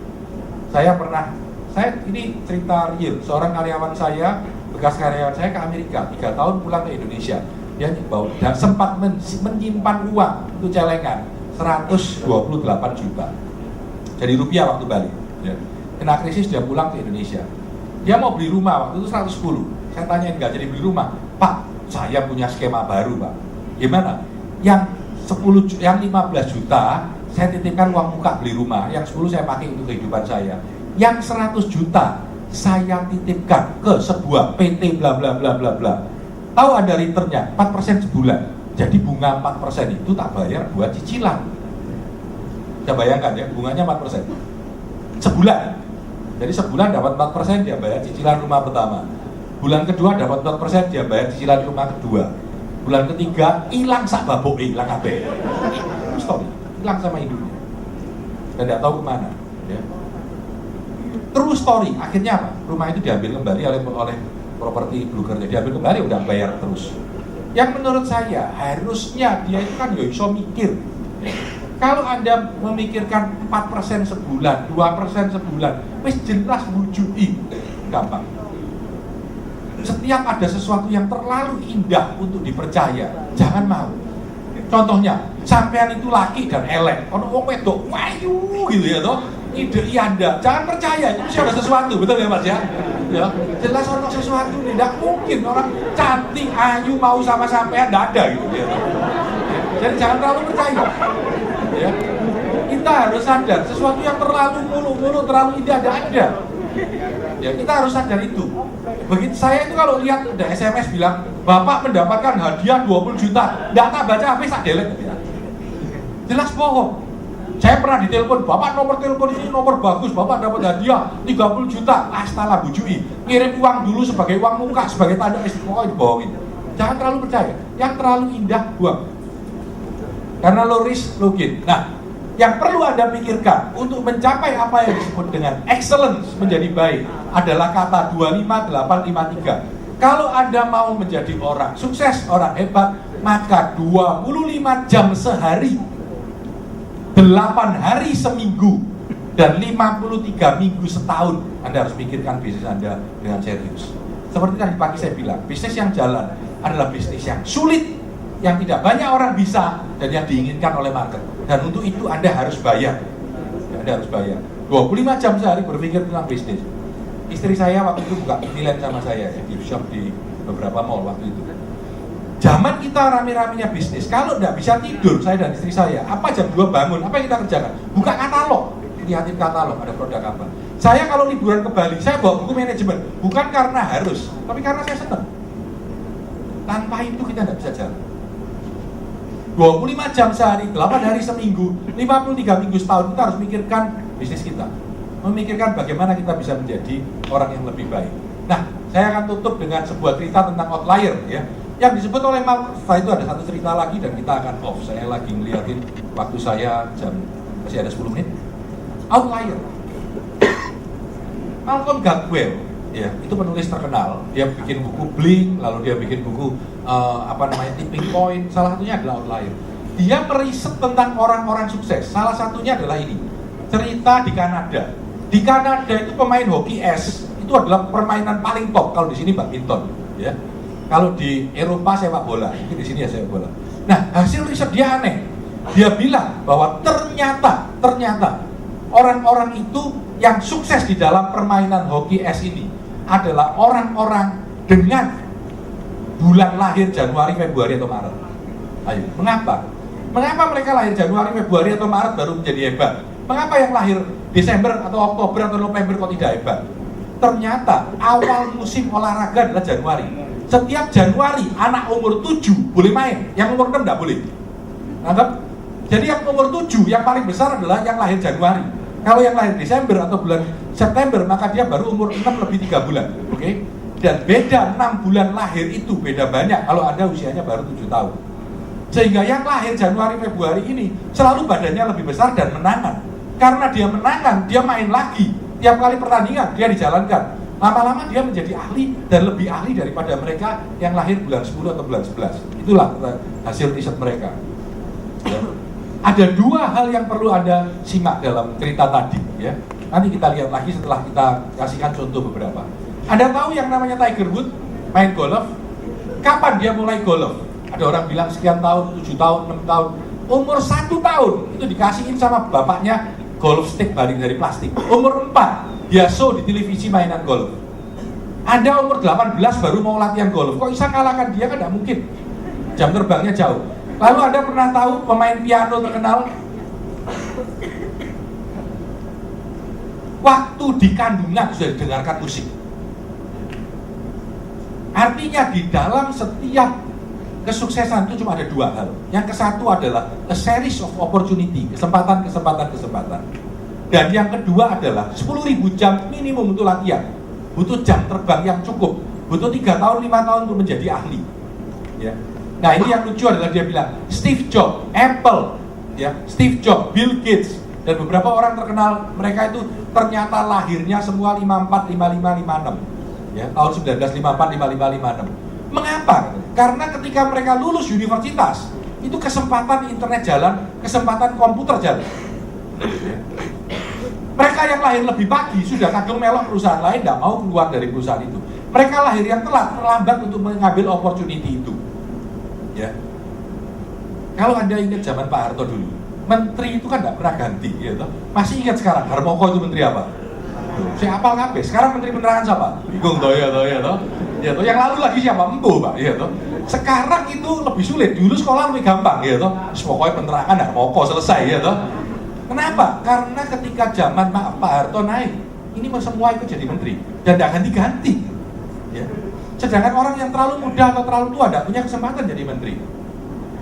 Saya ini cerita real, seorang karyawan saya, bekas karyawan saya ke Amerika, 3 tahun pulang ke Indonesia. Dia dan sempat menyimpan uang untuk celengan 128 juta. Jadi rupiah waktu balik. Ya. Kena krisis, dia pulang ke Indonesia. Dia mau beli rumah, waktu itu 110. Saya tanyain, nggak jadi beli rumah? Pak, saya punya skema baru, Pak. Gimana? Yang 15 juta saya titipkan uang muka beli rumah, yang 10 saya pakai untuk kehidupan saya. Yang 100 juta saya titipkan ke sebuah PT bla bla bla bla bla. Tahu ada returnnya 4% sebulan. Jadi bunga 4% itu tak bayar buat cicilan. Saya bayangkan ya, bunganya 4% sebulan. Jadi sebulan dapat 4%, dia bayar cicilan rumah pertama. Bulan kedua dapat 4%, dia bayar cicilan rumah kedua. Bulan ketiga hilang sak baboke, hilang kabeh. Stop, hilang sama induknya. Dan tidak tahu kemana. Ya. True story, akhirnya apa? Rumah itu diambil kembali oleh properti broker. Jadi diambil kembali, udah bayar terus. Yang menurut saya harusnya dia itu kan ya iso mikir. Kalau Anda memikirkan 4% sebulan, 2% sebulan, wis jelas wujudi, gampang. Setiap ada sesuatu yang terlalu indah untuk dipercaya, jangan mau. Contohnya, sampean itu laki dan elek, ono wong wedok wayu gitu ya toh, ide Anda, jangan percaya, itu mesti ada sesuatu, betul ya Mas ya? Ya, jelas ono sesuatu, tidak mungkin orang cantik, ayu mau sama sampean, tidak ada gitu ya. Jadi jangan terlalu percaya. Ya. Kita harus sadar, sesuatu yang terlalu mulu-mulu, terlalu indah ada. Ya, kita harus sadar itu. Begitu saya itu kalau lihat ada SMS bilang, Bapak mendapatkan hadiah 20 juta, tidak tak baca HP, tak delete. Jelas bohong. Saya pernah ditelepon, Bapak nomor telepon ini nomor bagus, Bapak dapat hadiah 30 juta, astalah bujui. Ngirim uang dulu sebagai uang muka, sebagai tanda istiqomah, itu bohongin. Jangan terlalu percaya, yang terlalu indah buang. Karena low risk, low gain. Nah, yang perlu Anda pikirkan untuk mencapai apa yang disebut dengan excellence, menjadi baik, adalah kata 25853. Kalau Anda mau menjadi orang sukses, orang hebat, maka 25 jam sehari, 8 hari seminggu, dan 53 minggu setahun, Anda harus pikirkan bisnis Anda dengan serius. Seperti tadi pagi saya bilang, bisnis yang jalan adalah bisnis yang sulit, yang tidak banyak orang bisa, dan yang diinginkan oleh market. Dan untuk itu Anda harus bayar. Anda harus bayar 25 jam sehari berpikir tentang bisnis. Istri saya waktu itu buka Milan sama saya ya, gift shop di beberapa mall waktu itu. Zaman kita rame-ramenya bisnis, kalau tidak bisa tidur saya dan istri saya, apa jam 2 bangun, apa yang kita kerjakan? Buka katalog, lihatin katalog ada produk apa. Saya kalau liburan ke Bali, saya bawa buku manajemen, bukan karena harus, tapi karena saya senang. Tanpa itu kita tidak bisa jalan. 25 jam sehari, 8 hari seminggu, 53 minggu setahun, kita harus memikirkan bisnis kita, memikirkan bagaimana kita bisa menjadi orang yang lebih baik. Nah, saya akan tutup dengan sebuah cerita tentang outlier ya, yang disebut oleh Malcolm. Setelah itu ada satu cerita lagi dan kita akan off. Saya lagi ngeliatin waktu saya masih ada 10 menit. Outlier. Malcolm Gladwell ya, itu penulis terkenal. Dia bikin buku Blink, lalu dia bikin buku Tipping Point. Salah satunya adalah Outlier. Dia meriset tentang orang-orang sukses. Salah satunya adalah ini. Cerita di Kanada. Di Kanada itu pemain hoki es itu adalah permainan paling top. Kalau di sini badminton, ya. Kalau di Eropa sepak bola, di sini ya sepak bola. Nah, hasil riset dia aneh. Dia bilang bahwa ternyata orang-orang itu yang sukses di dalam permainan hoki es ini adalah orang-orang dengan bulan lahir Januari, Februari atau Maret. Ayo, mengapa? Mengapa mereka lahir Januari, Februari atau Maret baru menjadi hebat? Mengapa yang lahir Desember atau Oktober atau November kok tidak hebat? Ternyata awal musim olahraga adalah Januari. Setiap Januari anak umur 7 boleh main, yang umur 6 tidak boleh. Anggap Jadi yang umur 7 yang paling besar adalah yang lahir Januari. Kalau yang lahir Desember atau bulan September, maka dia baru umur 6 lebih 3 bulan. Oke? Dan beda 6 bulan lahir itu beda banyak kalau Anda usianya baru 7 tahun. Sehingga yang lahir Januari Februari ini selalu badannya lebih besar dan menangan. Karena dia menangan, dia main lagi. Tiap kali pertandingan dia dijalankan. Lama-lama dia menjadi ahli dan lebih ahli daripada mereka yang lahir bulan 10 atau bulan 11. Itulah hasil riset mereka. Ada dua hal yang perlu Anda simak dalam cerita tadi, ya. Nanti kita lihat lagi setelah kita kasihkan contoh beberapa. Anda tahu yang namanya Tiger Woods main golf? Kapan dia mulai golf? Ada orang bilang sekian tahun, 7 tahun, 6 tahun. Umur 1 tahun itu dikasihin sama bapaknya golf stick baling dari plastik. Umur 4 dia show di televisi mainan golf. Anda umur 18 baru mau latihan golf. Kok bisa kalahkan dia? Kan tidak mungkin. Jam terbangnya jauh. Lalu Anda pernah tahu pemain piano terkenal? Waktu di kandungan sudah didengarkan musik. Artinya di dalam setiap kesuksesan itu cuma ada dua hal. Yang ke-1 adalah a series of opportunity, kesempatan. Dan yang kedua adalah 10.000 jam minimum untuk latihan. Butuh jam terbang yang cukup. Butuh 3 tahun, 5 tahun untuk menjadi ahli. Ya. Nah ini yang lucu adalah dia bilang Steve Jobs, Apple, ya, Steve Jobs, Bill Gates, dan beberapa orang terkenal mereka itu ternyata lahirnya semua 54, 55, 56, ya, tahun 1954, 55, 56. Mengapa? Karena ketika mereka lulus universitas itu kesempatan internet jalan, kesempatan komputer jalan. Ya. Mereka yang lahir lebih pagi sudah kadung melok perusahaan lain, tidak mau keluar dari perusahaan itu. Mereka lahir yang telat, terlambat untuk mengambil opportunity itu. Ya. Kalau Anda ingat zaman Pak Harto dulu, menteri itu kan tidak pernah ganti, gitu. Masih ingat sekarang Harmoko itu menteri apa? Saya apal ngapain? Sekarang menteri penerangan siapa? Bingung toh ya toh. Ya toh. Yang lalu lagi siapa? Empu Pak, ya toh. Sekarang itu lebih sulit. Dulu sekolah lebih gampang, ya toh. Pokoknya penerangan Harmoko selesai, ya toh. Kenapa? Karena ketika zaman Pak Harto naik, ini semua itu jadi menteri dan tidak ganti-ganti. Ya. Sedangkan orang yang terlalu muda atau terlalu tua tidak punya kesempatan jadi menteri,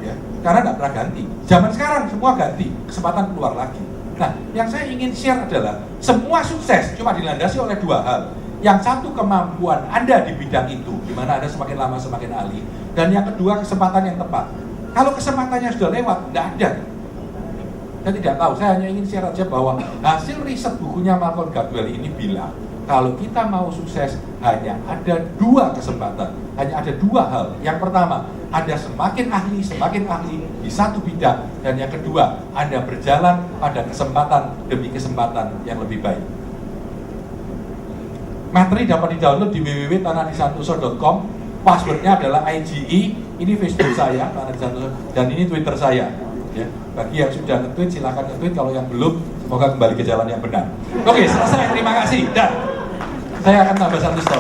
ya, karena tidak pernah ganti. Zaman sekarang semua ganti, kesempatan keluar lagi. Nah, yang saya ingin share adalah semua sukses cuma dilandasi oleh dua hal. Yang satu, kemampuan Anda di bidang itu, di mana Anda semakin lama semakin ahli. Dan yang kedua, kesempatan yang tepat. Kalau kesempatannya sudah lewat, tidak ada. Saya tidak tahu, saya hanya ingin share aja bahwa hasil riset bukunya Malcolm Gladwell ini bilang kalau kita mau sukses hanya ada dua kesempatan, hanya ada dua hal. Yang pertama, Anda semakin ahli di satu bidang, dan yang kedua, Anda berjalan pada kesempatan demi kesempatan yang lebih baik. Materi dapat di-download di www.tanahdisantoso.com. Passwordnya adalah IGE. Ini Facebook saya, Tanah Disantoso, dan ini Twitter saya. Ya, bagi yang sudah nge-tweet silakan nge-tweet, kalau yang belum semoga kembali ke jalan yang benar. Oke, selesai, terima kasih. Dan saya akan tambah satu story.